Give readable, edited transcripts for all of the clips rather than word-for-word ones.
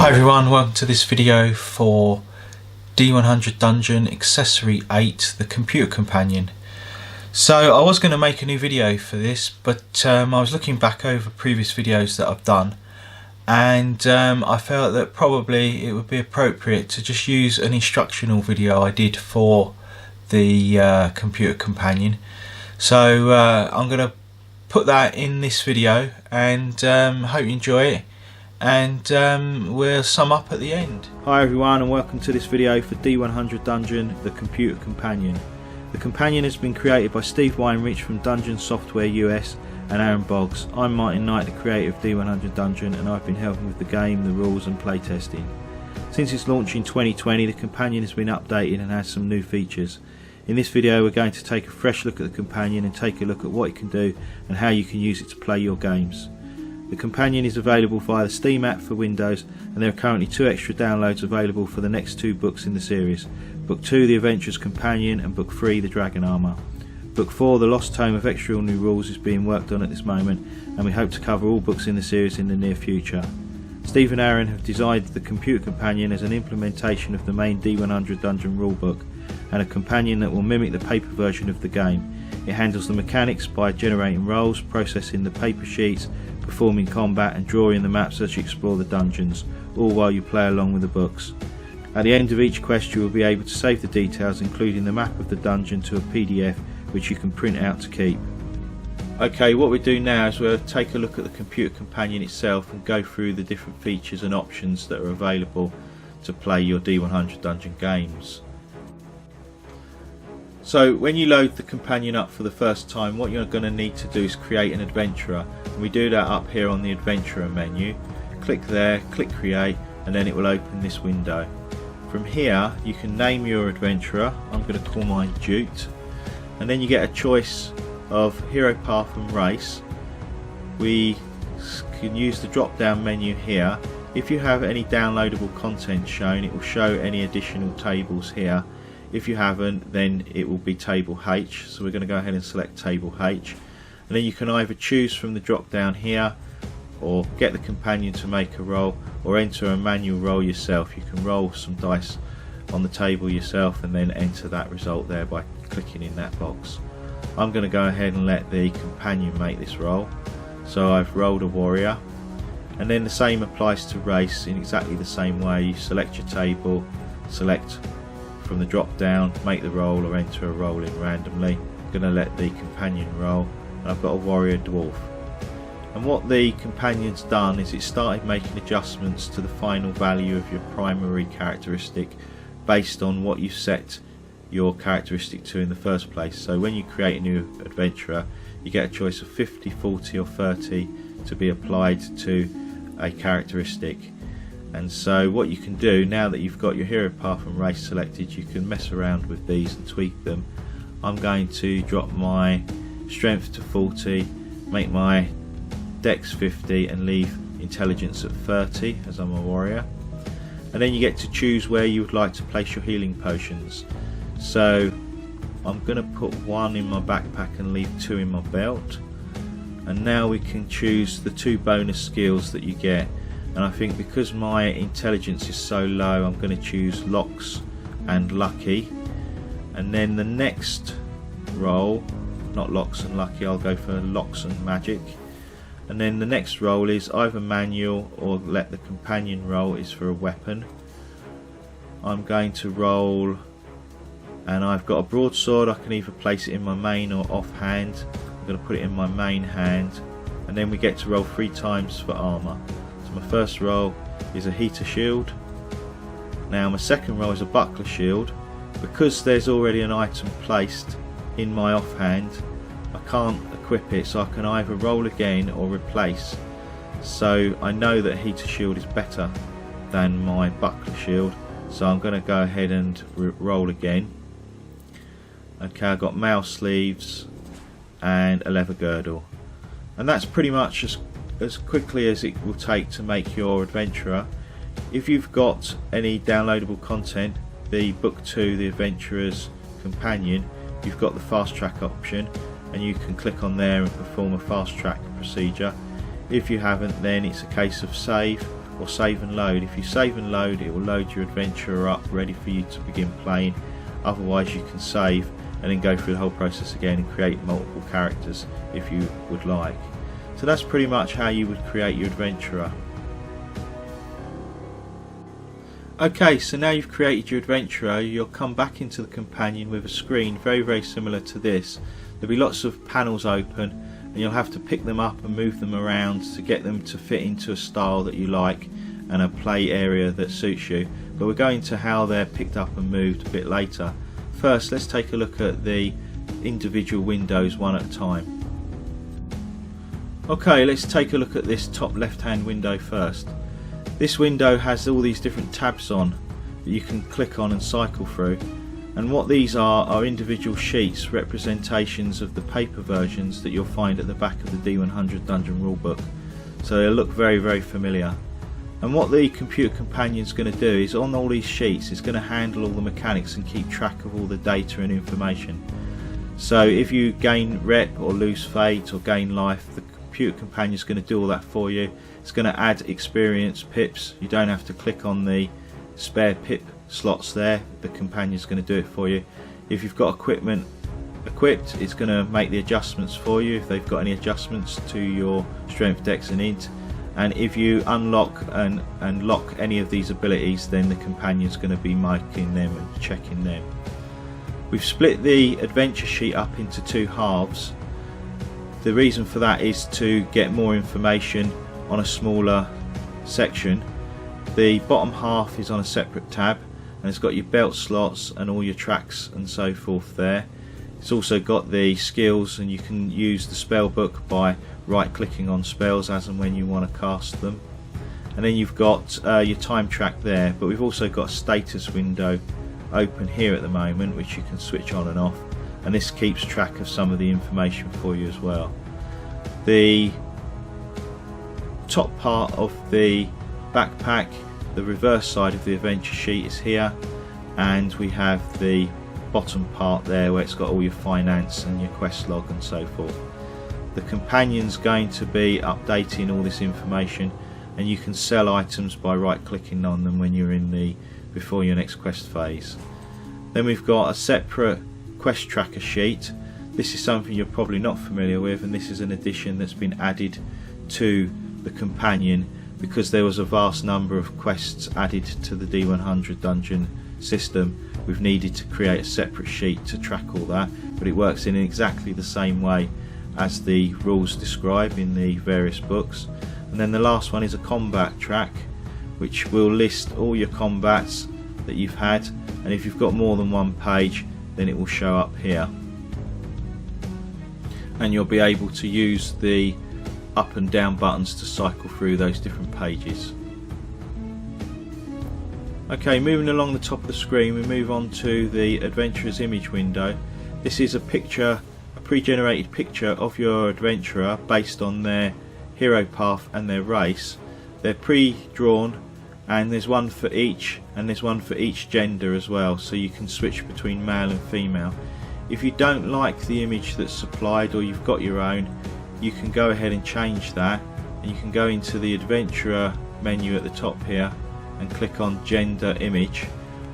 Hi everyone, welcome to this video for D100 Dungeon Accessory 8, the Computer Companion. So I was going to make a new video for this, but I was looking back over previous videos that I've done, and I felt that probably it would be appropriate to just use an instructional video I did for the Computer Companion. So I'm going to put that in this video, and hope you enjoy it, and we'll sum up at the end. Hi everyone, and welcome to this video for D100 Dungeon, the Computer Companion. The Companion has been created by Steve Weinrich from Dungeon Software US and Aaron Boggs. I'm Martin Knight, the creator of D100 Dungeon, and I've been helping with the game, the rules and playtesting. Since its launch in 2020, the Companion has been updated and has some new features. In this video we're going to take a fresh look at the Companion and take a look at what it can do and how you can use it to play your games. The Companion is available via the Steam app for Windows, and there are currently 2 extra downloads available for the next 2 books in the series. Book 2, The Adventurer's Companion, and Book 3, The Dragon Armour. Book 4, The Lost Tome of Extra New Rules, is being worked on at this moment, and we hope to cover all books in the series in the near future. Steve and Aaron have designed the Computer Companion as an implementation of the main D100 Dungeon rulebook, and a companion that will mimic the paper version of the game. It handles the mechanics by generating rolls, processing the paper sheets, performing combat and drawing the maps as you explore the dungeons, all while you play along with the books. At the end of each quest you will be able to save the details, including the map of the dungeon, to a PDF which you can print out to keep. Okay, what we do now is we'll take a look at the Computer Companion itself and go through the different features and options that are available to play your D100 Dungeon games. So when you load the Companion up for the first time, what you're going to need to do is create an adventurer, and we do that up here on the adventurer menu. Click there, click create, and then it will open this window. From here you can name your adventurer. I'm going to call mine Jute, and then you get a choice of hero path and race. We can use the drop down menu here. If you have any downloadable content shown, it will show any additional tables here. If you haven't, then it will be table H, so we're going to go ahead and select table H, and then you can either choose from the drop down here, or get the Companion to make a roll, or enter a manual roll yourself. You can roll some dice on the table yourself and then enter that result there by clicking in that box. I'm going to go ahead and let the Companion make this roll, so I've rolled a warrior, and then the same applies to race in exactly the same way. You select your table, select from the drop down, make the roll or enter a roll in randomly. I'm going to let the Companion roll, and I've got a warrior dwarf. And what the Companion's done is it started making adjustments to the final value of your primary characteristic based on what you set your characteristic to in the first place. So when you create a new adventurer, you get a choice of 50, 40 or 30 to be applied to a characteristic. And so what you can do, now that you've got your hero path and race selected, you can mess around with these and tweak them. I'm going to drop my strength to 40, make my dex 50 and leave intelligence at 30 as I'm a warrior. And then you get to choose where you would like to place your healing potions. So I'm going to put 1 in my backpack and leave 2 in my belt. And now we can choose the 2 bonus skills that you get. And I think because my intelligence is so low, I'm going to choose locks and lucky. And then the next roll, not locks and lucky, I'll go for locks and magic. And then the next roll is either manual or let the Companion roll, is for a weapon. I'm going to roll, and I've got a broadsword. I can either place it in my main or offhand. I'm going to put it in my main hand, and then we get to roll 3 times for armour. My first roll is a heater shield. Now my second roll is a buckler shield. Because there's already an item placed in my offhand, I can't equip it, so I can either roll again or replace. So I know that heater shield is better than my buckler shield, so I'm going to go ahead and roll again. Okay, I've got mail sleeves and a leather girdle, and that's pretty much as quickly as it will take to make your adventurer. If you've got any downloadable content, the book 2, the Adventurer's Companion, you've got the fast track option, and you can click on there and perform a fast track procedure. If you haven't, then it's a case of save, or save and load. If you save and load, it will load your adventurer up ready for you to begin playing. Otherwise you can save and then go through the whole process again and create multiple characters if you would like. So that's pretty much how you would create your adventurer. Okay, so now you've created your adventurer, you'll come back into the companion with a screen very similar to this. There'll be lots of panels open and you'll have to pick them up and move them around to get them to fit into a style that you like and a play area that suits you. But we'll go into how they're picked up and moved a bit later. First, let's take a look at the individual windows one at a time. Okay, let's take a look at this top left hand window first. This window has all these different tabs on that you can click on and cycle through, and what these are individual sheets, representations of the paper versions that you'll find at the back of the D100 Dungeon Rulebook. So they look very familiar. And what the computer companion is going to do is, on all these sheets, it's going to handle all the mechanics and keep track of all the data and information. So if you gain rep or lose fate or gain life, the computer companion is going to do all that for you. It's going to add experience pips. You don't have to click on the spare pip slots there. The companion is going to do it for you. If you've got equipment equipped, it's going to make the adjustments for you if they've got any adjustments to your strength, dex and int. And if you unlock and lock any of these abilities, then the companion is going to be marking them and checking them. We've split the adventure sheet up into two halves. The reason for that is to get more information on a smaller section. The bottom half is on a separate tab and it's got your belt slots and all your tracks and so forth there. It's also got the skills, and you can use the spell book by right clicking on spells as and when you want to cast them. And then you've got your time track there, but we've also got a status window open here at the moment which you can switch on and off, and this keeps track of some of the information for you as well. The top part of the backpack, the reverse side of the adventure sheet, is here, and we have the bottom part there where it's got all your finance and your quest log and so forth. The companion's going to be updating all this information, and you can sell items by right clicking on them when you're in before your next quest phase. Then we've got a separate quest tracker sheet. This is something you're probably not familiar with, and this is an addition that's been added to the companion because there was a vast number of quests added to the D100 dungeon system. We've needed to create a separate sheet to track all that, but it works in exactly the same way as the rules describe in the various books. And then the last one is a combat track, which will list all your combats that you've had, and if you've got more than one page, then it will show up here, and you'll be able to use the up and down buttons to cycle through those different pages. Okay, moving along the top of the screen, we move on to the adventurer's image window. This is a picture, a pre-generated picture of your adventurer based on their hero path and their race. They're pre-drawn, and there's one for each, and there's one for each gender as well, so you can switch between male and female. If you don't like the image that's supplied, or you've got your own, you can go ahead and change that, and you can go into the adventurer menu at the top here and click on gender image,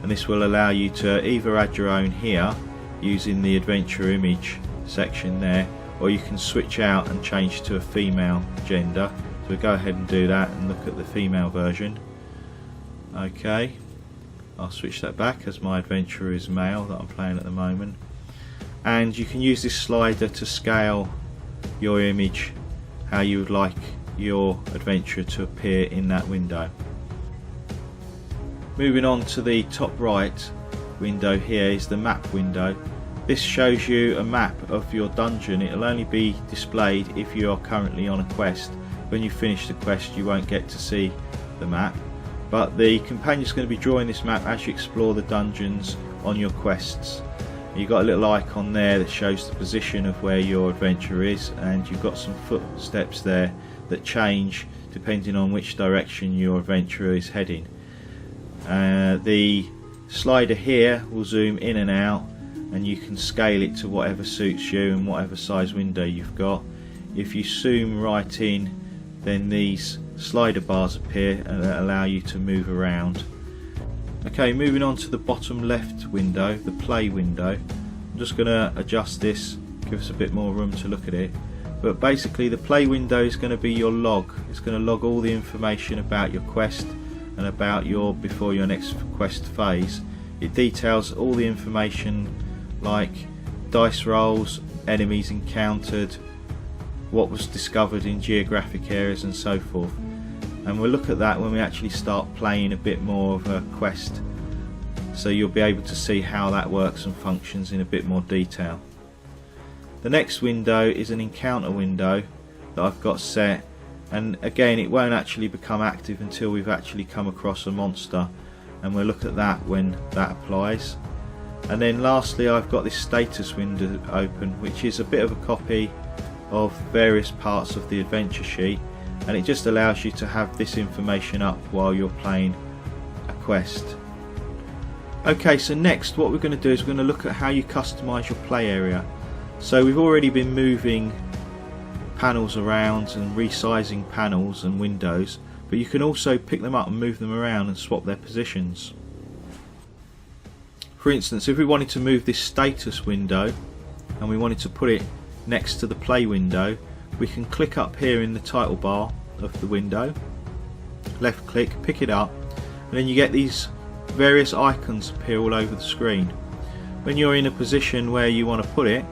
and this will allow you to either add your own here using the adventurer image section there, or you can switch out and change to a female gender. So we'll go ahead and do that and look at the female version. Okay, I'll switch that back as my adventurer is male that I'm playing at the moment, and you can use this slider to scale your image how you would like your adventurer to appear in that window. Moving on to the top right window here is the map window. This shows you a map of your dungeon. It will only be displayed if you are currently on a quest. When you finish the quest, you won't get to see the map, but the companion is going to be drawing this map as you explore the dungeons on your quests. You've got a little icon there that shows the position of where your adventure is, and you've got some footsteps there that change depending on which direction your adventurer is heading. The slider here will zoom in and out, and you can scale it to whatever suits you and whatever size window you've got. If you zoom right in, then these slider bars appear and allow you to move around. Okay, moving on to the bottom left window, the play window. I'm just going to adjust this, give us a bit more room to look at it. But basically the play window is going to be your log. It's going to log all the information about your quest and about before your next quest phase. It details all the information like dice rolls, enemies encountered, what was discovered in geographic areas and so forth. And we'll look at that when we actually start playing a bit more of a quest, so you'll be able to see how that works and functions in a bit more detail. The next window is an encounter window that I've got set, and again it won't actually become active until we've actually come across a monster, and we'll look at that when that applies. And then lastly I've got this status window open, which is a bit of a copy of various parts of the adventure sheet, and it just allows you to have this information up while you're playing a quest. Okay, so next what we're going to do is we're going to look at how you customize your play area. So we've already been moving panels around and resizing panels and windows, but you can also pick them up and move them around and swap their positions. For instance, if we wanted to move this status window and we wanted to put it next to the play window, we can click up here in the title bar of the window, left click, pick it up, and then you get these various icons appear all over the screen. When you're in a position where you want to put it,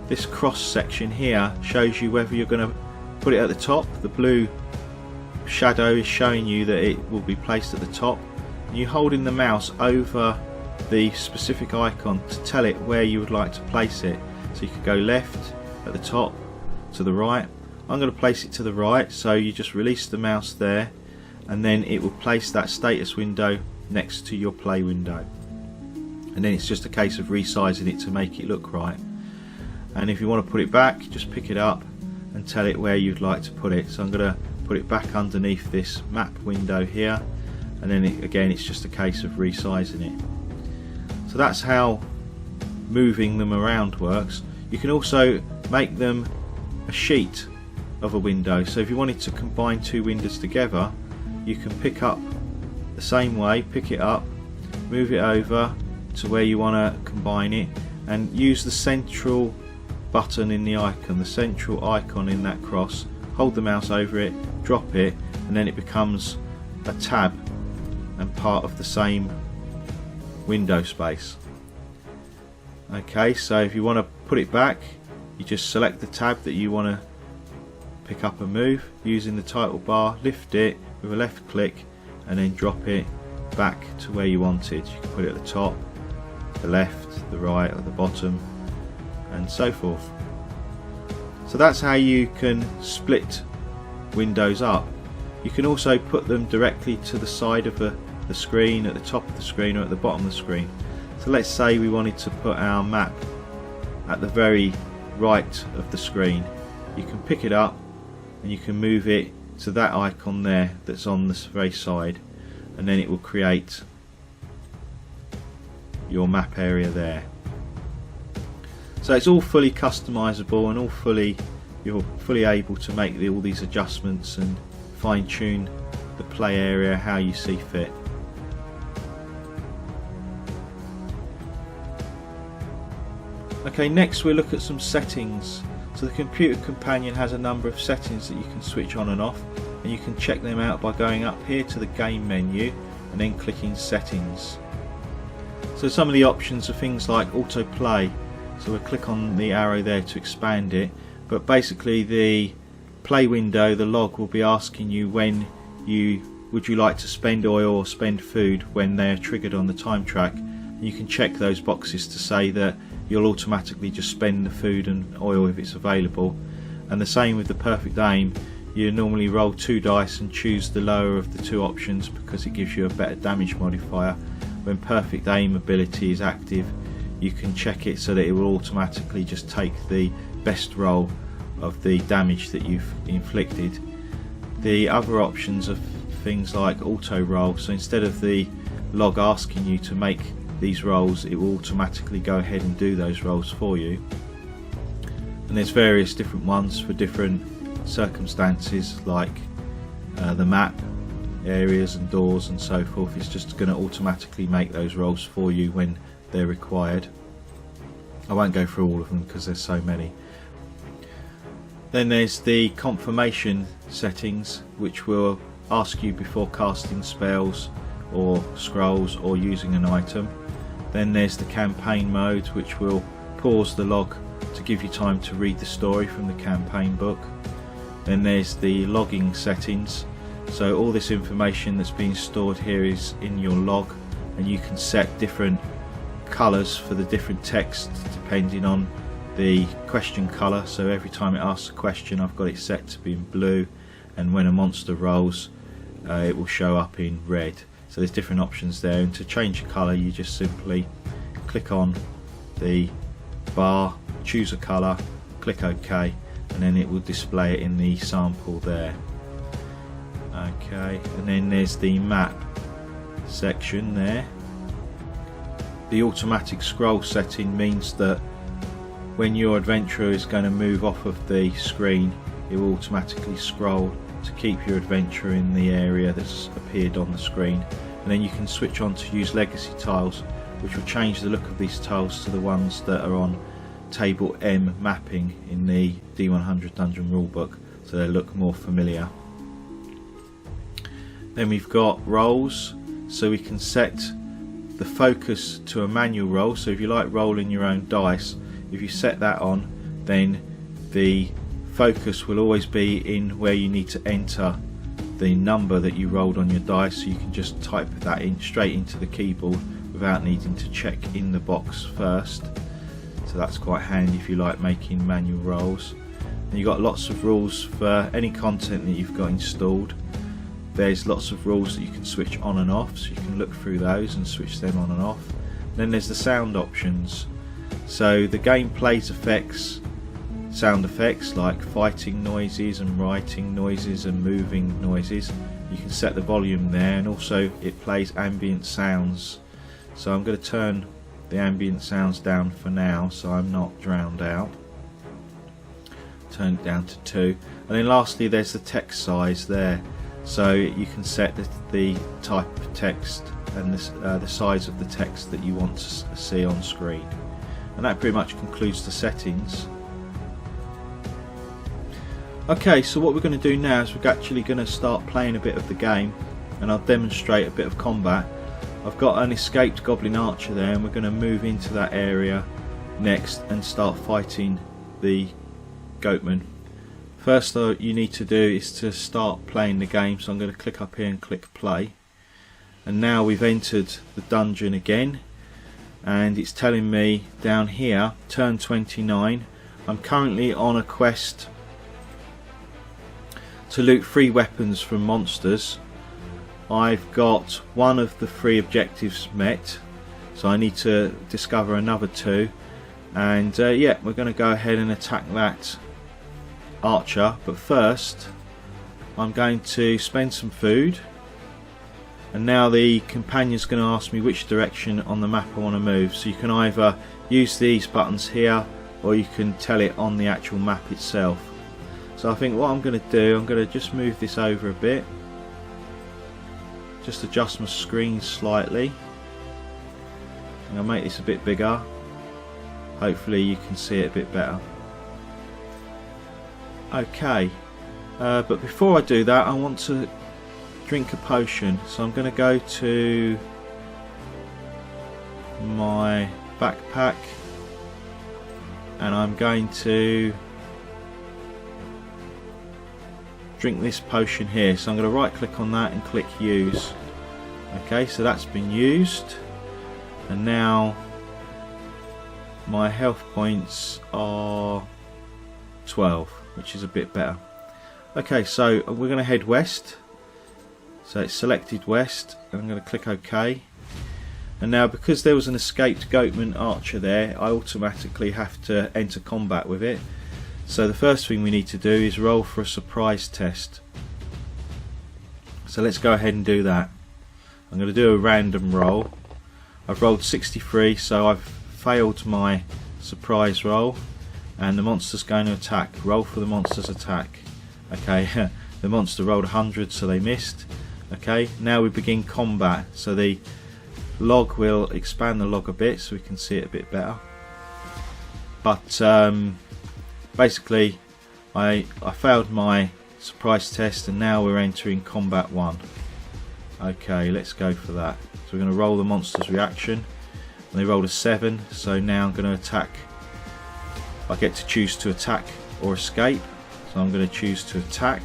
this cross section here shows you whether you're going to put it at the top. The blue shadow is showing you that it will be placed at the top, and you're holding the mouse over the specific icon to tell it where you would like to place it. So you could go left at the top, to the right. I'm going to place it to the right, so you just release the mouse there and then it will place that status window next to your play window, and then it's just a case of resizing it to make it look right. And if you want to put it back, just pick it up and tell it where you'd like to put it. So I'm going to put it back underneath this map window here, and then again it's just a case of resizing it. So that's how moving them around works. You can also make them a sheet of a window, so if you wanted to combine two windows together, you can pick up the same way, pick it up, move it over to where you want to combine it, and use the central button in the icon, the central icon in that cross, hold the mouse over it, drop it, and then it becomes a tab and part of the same window space. Okay, so if you want to put it back, you just select the tab that you want to pick up and move using the title bar, lift it with a left click and then drop it back to where you want it. You can put it at the top, the left, the right, or the bottom, and so forth. So that's how you can split windows up. You can also put them directly to the side of the screen, at the top of the screen or at the bottom of the screen. So let's say we wanted to put our map at the very right of the screen. You can pick it up and you can move it to that icon there that's on this very side, and then it will create your map area there. So it's all fully customizable and you're fully able to make all these adjustments and fine-tune the play area how you see fit. Okay, next we'll look at some settings. So the computer companion has a number of settings that you can switch on and off, and you can check them out by going up here to the game menu and then clicking settings. So some of the options are things like autoplay, so we'll click on the arrow there to expand it, but basically the play window, the log, will be asking you when would you like to spend oil or spend food when they're triggered on the time track. And you can check those boxes to say that you'll automatically just spend the food and oil if it's available. And the same with the perfect aim, you normally roll 2 dice and choose the lower of the 2 options because it gives you a better damage modifier. When perfect aim ability is active, you can check it so that it will automatically just take the best roll of the damage that you've inflicted. The other options are things like auto roll, so instead of the log asking you to make these rolls, it will automatically go ahead and do those rolls for you. And there's various different ones for different circumstances, like the map areas and doors and so forth. It's just going to automatically make those rolls for you when they're required. I won't go through all of them because there's so many. Then there's the confirmation settings, which will ask you before casting spells or scrolls or using an item. Then there's the campaign mode, which will pause the log to give you time to read the story from the campaign book. Then there's the logging settings, so all this information that's being stored here is in your log, and you can set different colours for the different text depending on the question colour. So every time it asks a question, I've got it set to be in blue, and when a monster rolls, it will show up in red. So there's different options there, and to change the colour you just simply click on the bar, choose a colour, click OK, and then it will display it in the sample there. Okay, and then there's the map section there. The automatic scroll setting means that when your adventurer is going to move off of the screen, it will automatically scroll to keep your adventure in the area that's appeared on the screen. And then you can switch on to use legacy tiles, which will change the look of these tiles to the ones that are on table M mapping in the D100 dungeon rulebook, so they look more familiar. Then we've got rolls, so we can set the focus to a manual roll. So if you like rolling your own dice, if you set that on, then the focus will always be in where you need to enter the number that you rolled on your dice, so you can just type that in straight into the keyboard without needing to check in the box first. So that's quite handy if you like making manual rolls. And you've got lots of rules for any content that you've got installed. There's lots of rules that you can switch on and off, so you can look through those and switch them on and off. Then there's the sound options. So the game plays sound effects like fighting noises and writing noises and moving noises. You can set the volume there, and also it plays ambient sounds. So I'm going to turn the ambient sounds down for now so I'm not drowned out. Turn it down to 2. And then lastly there's the text size there. So you can set the type of text and the size of the text that you want to see on screen. And that pretty much concludes the settings. Okay, so what we're going to do now is we're actually going to start playing a bit of the game, and I'll demonstrate a bit of combat. I've got an escaped goblin archer there, and we're going to move into that area next and start fighting the goatman. First you need to do is to start playing the game, so I'm going to click up here and click play. And now we've entered the dungeon again, and it's telling me down here, turn 29. I'm currently on a quest to loot 3 weapons from monsters. I've got one of the 3 objectives met, so I need to discover another 2, and yeah, we're going to go ahead and attack that archer. But first I'm going to spend some food, and now the companion's going to ask me which direction on the map I want to move. So you can either use these buttons here, or you can tell it on the actual map itself. So I think what I'm going to do, I'm going to just move this over a bit, just adjust my screen slightly. I'm going to make this a bit bigger, hopefully you can see it a bit better. Okay, but before I do that I want to drink a potion, so I'm going to go to my backpack and I'm going to drink this potion here. So I'm going to right click on that and click use. Okay, so that's been used, and now my health points are 12, which is a bit better. Okay, so we're going to head west. So it's selected west, and I'm going to click OK. And now, because there was an escaped goatman archer there, I automatically have to enter combat with it. So the first thing we need to do is roll for a surprise test. So let's go ahead and do that. I'm going to do a random roll. I've rolled 63, so I've failed my surprise roll, and the monster's going to attack. Roll for the monster's attack. Okay, The monster rolled 100, so they missed. Okay, now we begin combat. So the log will expand the log a bit so we can see it a bit better. But basically I failed my surprise test, and now we're entering combat 1. Okay, let's go for that. So we're going to roll the monster's reaction, and they rolled a 7, so now I'm going to attack. I get to choose to attack or escape, so I'm going to choose to attack,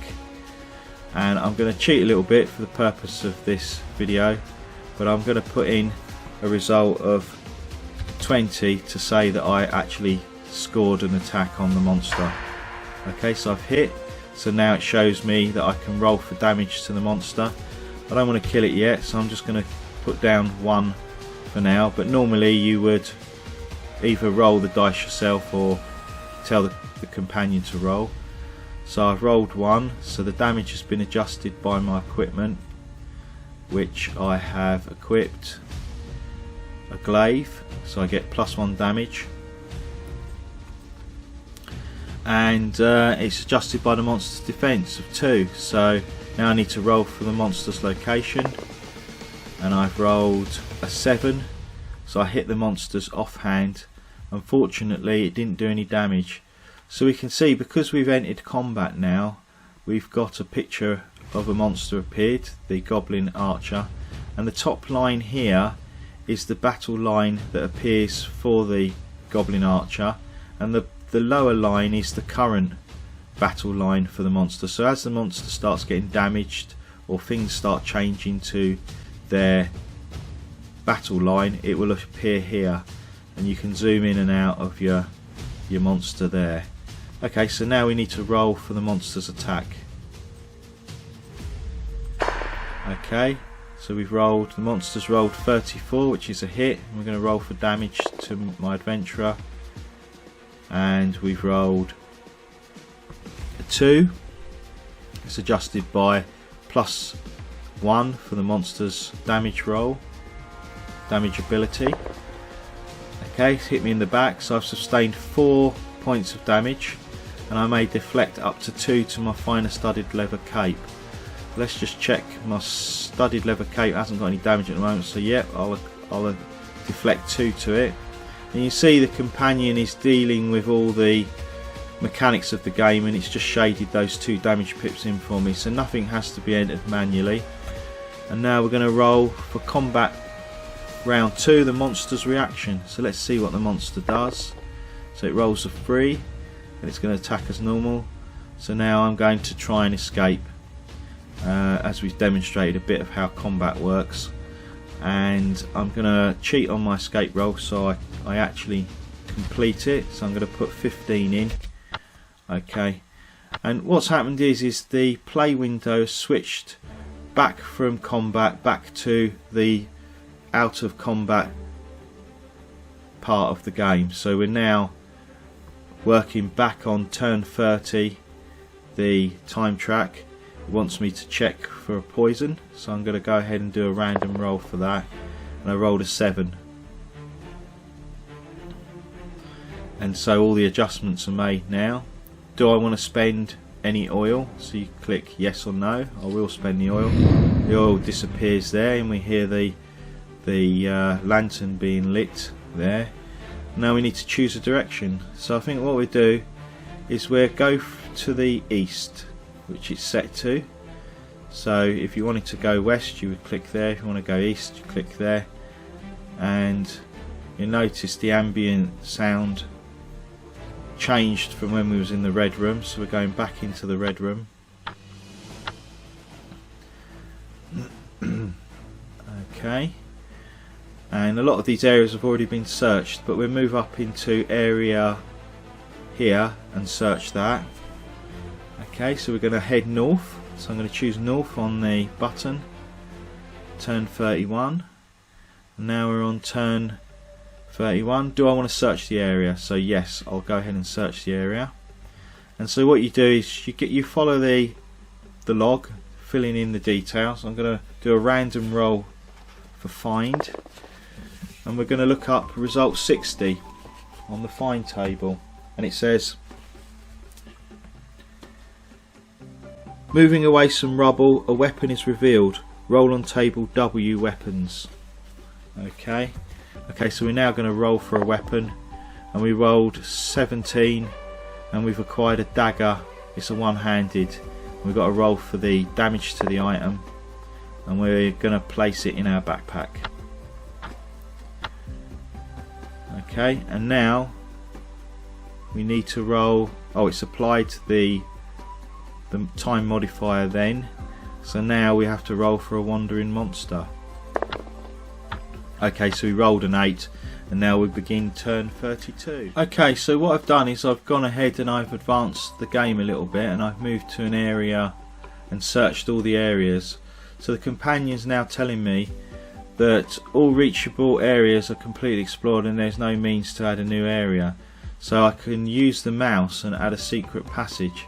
and I'm going to cheat a little bit for the purpose of this video, but I'm going to put in a result of 20 to say that I actually scored an attack on the monster. Okay, so I've hit, so now it shows me that I can roll for damage to the monster. I don't want to kill it yet, so I'm just going to put down 1 for now, but normally you would either roll the dice yourself or tell the companion to roll. So I've rolled 1, so the damage has been adjusted by my equipment, which I have equipped a glaive, so I get +1 damage, and it's adjusted by the monster's defense of 2. So now I need to roll for the monster's location, and I've rolled a 7, so I hit the monster's offhand. Unfortunately it didn't do any damage. So we can see, because we've entered combat now, we've got a picture of a monster appeared, the Goblin Archer, and the top line here is the battle line that appears for the Goblin Archer, and the lower line is the current battle line for the monster. So as the monster starts getting damaged or things start changing to their battle line, it will appear here, and you can zoom in and out of your monster there. Okay, so now we need to roll for the monster's attack. Okay, so we've rolled, the monster's rolled 34, which is a hit, and we're going to roll for damage to my adventurer, and we've rolled a 2. It's adjusted by +1 for the monster's damage roll, damage ability. Okay, it's hit me in the back, so I've sustained 4 points of damage, and I may deflect up to 2 to my finer studded leather cape. Let's just check. My studded leather cape hasn't got any damage at the moment, so yeah, I'll deflect 2 to it. And you see the companion is dealing with all the mechanics of the game, and it's just shaded those 2 damage pips in for me, so nothing has to be entered manually. And now we're going to roll for combat round 2, the monster's reaction. So let's see what the monster does. So it rolls a 3, and it's going to attack as normal. So now I'm going to try and escape, as we've demonstrated a bit of how combat works, and I'm going to cheat on my escape roll so I actually complete it. So I'm going to put 15 in. Okay, and what's happened is the play window switched back from combat back to the out of combat part of the game. So we're now working back on turn 30, the time track. It wants me to check for a poison, so I'm going to go ahead and do a random roll for that, and I rolled a 7, and so all the adjustments are made now. Do I want to spend any oil? So you click yes or no. I will spend the oil. The oil disappears there, and we hear the lantern being lit there. Now we need to choose a direction. So I think what we do is we'll go to the east, which it's set to. So if you wanted to go west, you would click there. If you want to go east, you click there, and you'll notice the ambient sound changed from when we was in the red room. So we're going back into the red room. Okay, and a lot of these areas have already been searched, but we'll move up into area here and search that. Okay, so we're going to head north, so I'm going to choose north on the button, turn 31, and now we're on turn 31. Do I want to search the area? So yes, I'll go ahead and search the area. And so what you do is you follow the log, filling in the details. I'm going to do a random roll for find, and we're going to look up result 60 on the find table, and it says Moving away some rubble, a weapon is revealed. Roll on table W weapons. Okay, so we're now going to roll for a weapon, and we rolled 17 and we've acquired a dagger. It's a one-handed. We've got to roll for the damage to the item, and we're going to place it in our backpack. Okay, and now we need to roll. Oh, it's applied the time modifier then, so now we have to roll for a wandering monster. Okay, so we rolled an 8, and now we begin turn 32. Okay, so what I've done is I've gone ahead and I've advanced the game a little bit, and I've moved to an area and searched all the areas. So the companion's now telling me that all reachable areas are completely explored and there's no means to add a new area. So I can use the mouse and add a secret passage.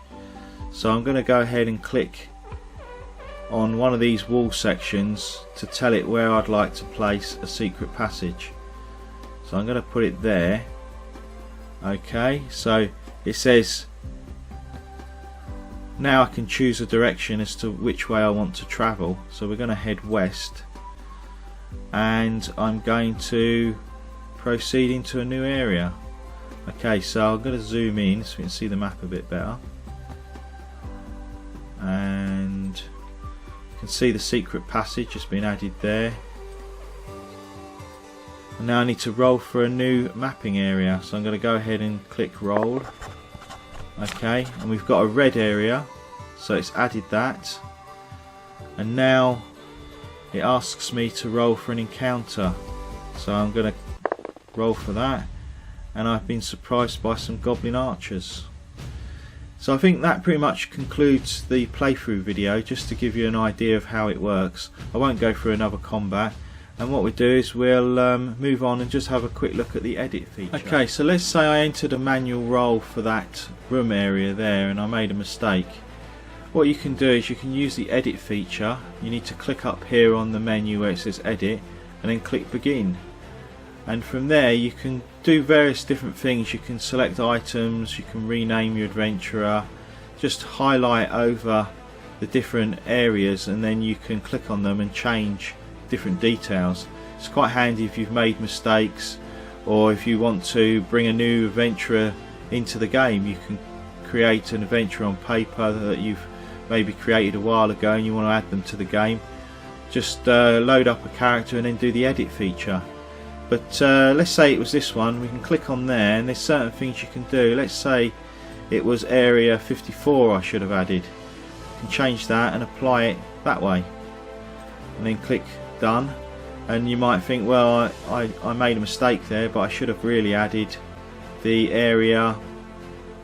So I'm going to go ahead and click on one of these wall sections to tell it where I'd like to place a secret passage. So I'm going to put it there. Okay, so it says now I can choose a direction as to which way I want to travel. So we're going to head west, and I'm going to proceed into a new area. Okay, so I'm going to zoom in so we can see the map a bit better, and you can see the secret passage has been added there. And now I need to roll for a new mapping area, so I'm going to go ahead and click roll. Okay, and we've got a red area, so it's added that, and now it asks me to roll for an encounter, so I'm going to roll for that, and I've been surprised by some goblin archers. So I think that pretty much concludes the playthrough video, just to give you an idea of how it works. I won't go through another combat, and what we do is we'll move on and just have a quick look at the edit feature. Okay, so let's say I entered a manual roll for that room area there and I made a mistake. What you can do is you can use the edit feature. You need to click up here on the menu where it says edit, and then click begin, and from there you can do various different things. You can select items, you can rename your adventurer, just highlight over the different areas, and then you can click on them and change different details. It's quite handy if you've made mistakes, or if you want to bring a new adventurer into the game. You can create an adventure on paper that you've maybe created a while ago and you want to add them to the game. Just load up a character and then do the edit feature. But let's say it was this one. We can click on there, and there's certain things you can do. Let's say it was area 54 I should have added. You can change that and apply it that way, and then click done. And you might think, well, I made a mistake there, but I should have really added the area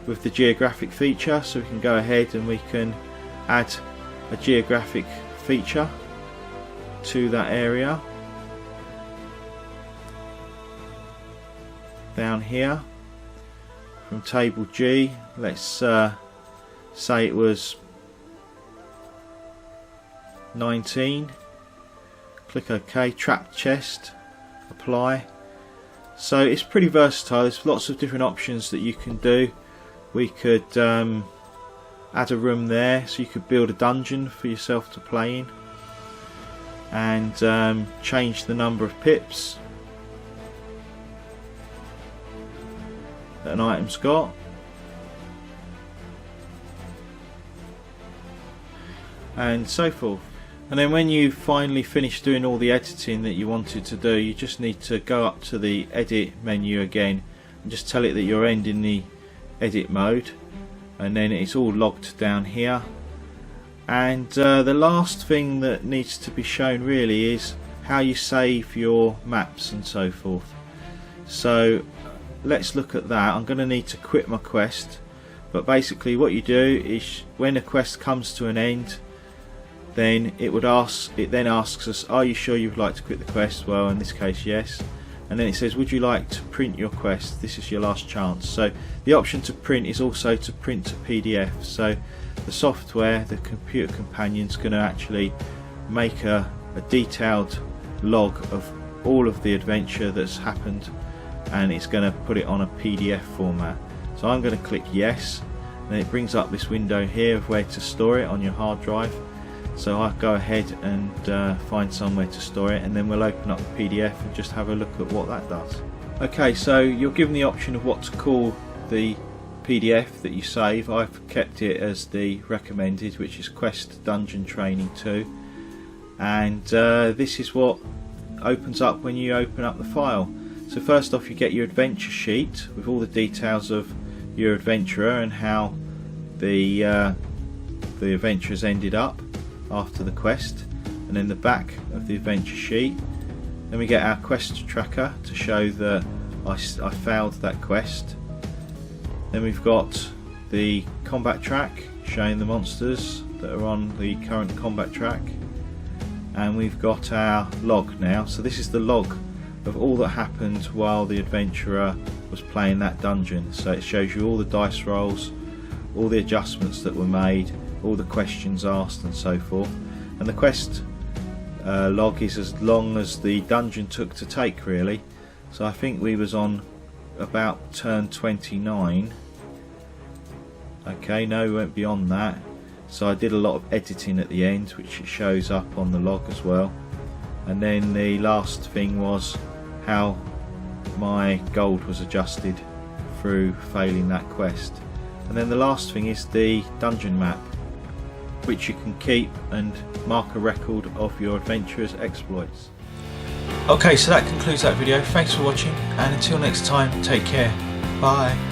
with the geographic feature. So we can go ahead and we can add a geographic feature to that area down here from table G. Let's say it was 19. Click OK, trapped chest, apply. So it's pretty versatile. There's lots of different options that you can do. We could add a room there, so you could build a dungeon for yourself to play in, and change the number of pips that an item's got. And so forth. And then when you finally finish doing all the editing that you wanted to do, you just need to go up to the edit menu again and just tell it that you're ending the edit mode, and then it's all logged down here. And the last thing that needs to be shown really is how you save your maps and so forth. So let's look at that. I'm going to need to quit my quest, but basically what you do is when a quest comes to an end, then it then asks us, are you sure you would like to quit the quest? Well, in this case, yes. And then it says, would you like to print your quest? This is your last chance. So the option to print is also to print to PDF. So the software, the computer companion, is going to actually make a detailed log of all of the adventure that's happened, and it's going to put it on a PDF format. So I'm going to click yes, and it brings up this window here of where to store it on your hard drive. So I go ahead and find somewhere to store it, and then we'll open up the PDF and just have a look at what that does. Okay, so you're given the option of what to call the PDF that you save. I've kept it as the recommended, which is Quest Dungeon Training 2, and this is what opens up when you open up the file. So first off, you get your adventure sheet with all the details of your adventurer and how the adventurers ended up after the quest, and then the back of the adventure sheet. Then we get our quest tracker to show that I failed that quest. Then we've got the combat track showing the monsters that are on the current combat track, and we've got our log now. So this is the log of all that happened while the adventurer was playing that dungeon. So it shows you all the dice rolls, all the adjustments that were made, all the questions asked and so forth. And the quest log is as long as the dungeon took to take, really. So I think we was on about turn 29. Okay, no, we went beyond that. So I did a lot of editing at the end, which it shows up on the log as well. And then the last thing was how my gold was adjusted through failing that quest. And then the last thing is the dungeon map, which you can keep and mark a record of your adventurer's exploits. Okay, so that concludes that video. Thanks for watching, and until next time, take care. Bye.